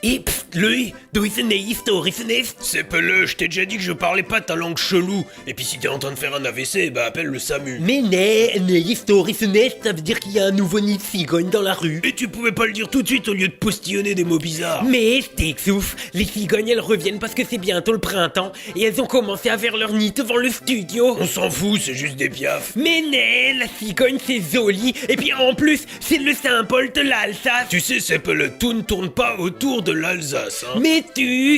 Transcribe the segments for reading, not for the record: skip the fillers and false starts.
Et pfft, lui, d'où il n'est histoire, C'est peleux, je t'ai déjà dit que je parlais pas ta langue chelou. Et puis si t'es en train de faire un AVC, bah appelle le SAMU. Mais né histoire, ça veut dire qu'il y a un nouveau nid de cigogne dans la rue. Et tu pouvais pas le dire tout de suite au lieu de postillonner des mots bizarres. Mais souffle, les cigognes elles reviennent parce que c'est bientôt le printemps et elles ont commencé à faire leur nid devant le studio. On s'en fout, c'est juste des piafs. Mais né, la cigogne c'est joli et puis en plus c'est le symbole de l'Alsace. Tu sais, c'est peleux, tout ne tourne pas autour de l'Alsace, hein. Mais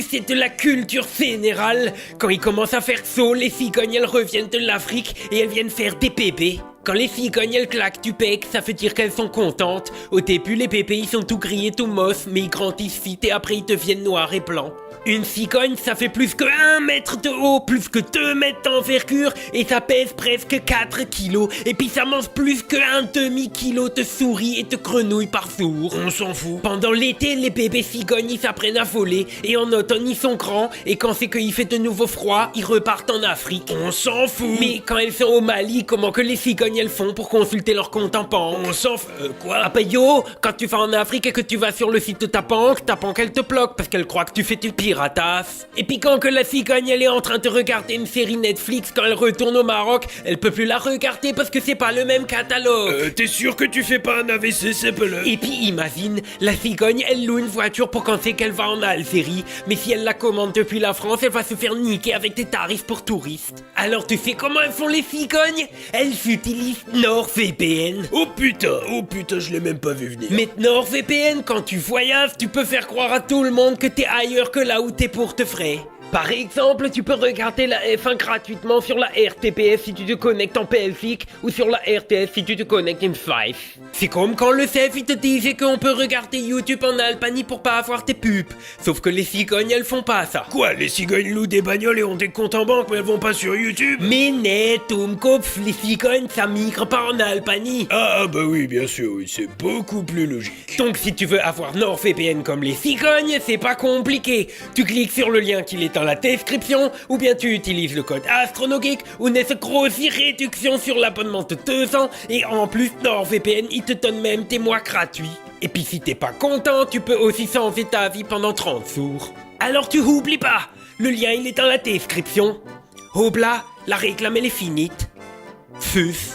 c'est de la culture générale. Quand ils commencent à faire chaud, les cigognes elles reviennent de l'Afrique et elles viennent faire des bébés. Quand les cigognes elles claquent du bec, ça veut dire qu'elles sont contentes. Au début les bébés ils sont tout gris et tout moches, mais ils grandissent vite et après ils deviennent noirs et blancs. Une cigogne ça fait plus que 1 mètre de haut, plus que 2 mètres d'envergure et ça pèse presque 4 kilos. Et puis ça mange plus que 1 demi-kilo de souris et de grenouilles par jour. On s'en fout. Pendant l'été, les bébés cigognes ils s'apprennent à voler et en automne ils sont grands et quand c'est qu'il fait de nouveau froid, ils repartent en Afrique. On s'en fout. Mais quand elles sont au Mali, comment que les cigognes elles font pour consulter leur compte en banque? On s'en fout. Quoi? Ah bah yo, quand tu vas en Afrique et que tu vas sur le site de ta banque elle te bloque parce qu'elle croit que tu fais du piratage. Et puis quand que la cigogne elle est en train de regarder une série Netflix, quand elle retourne au Maroc, elle peut plus la regarder parce que c'est pas le même catalogue. T'es sûr que tu fais pas un AVC, c'est peleux? Et puis imagine, la cigogne elle loue une voiture pour quand c'est qu'elle va en Algérie, mais si elle la commande depuis la France, elle va se faire niquer avec des tarifs pour touristes. Alors tu sais comment elles font les cigognes? Elles utilisent NordVPN. Oh putain, je l'ai même pas vu venir. Mais NordVPN, quand tu voyages, tu peux faire croire à tout le monde que t'es ailleurs que là où t'es pour te frais. Par exemple, tu peux regarder la F1 gratuitement sur la RTBF si tu te connectes en PLFIC ou sur la RTS si tu te connectes en 5. C'est comme quand le CEF il te disait qu'on peut regarder YouTube en Albanie pour pas avoir tes pubs. Sauf que les cigognes elles font pas ça. Quoi, les cigognes louent des bagnoles et ont des comptes en banque mais elles vont pas sur YouTube? Mais net, Kopf, les cigognes ça migre pas en Albanie. Ah bah oui, bien sûr, oui, c'est beaucoup plus logique. Donc si tu veux avoir NordVPN comme les cigognes, c'est pas compliqué. Tu cliques sur le lien qui est dans la description, ou bien tu utilises le code AstronoGeek, ou une grosse réduction sur l'abonnement de 2 ans, et en plus NordVPN, il te donne même tes mois gratuits. Et puis si t'es pas content, tu peux aussi changer ta vie pendant 30 jours. Alors tu oublies pas, le lien il est dans la description. Hop là, la réclame elle est finie. Fus.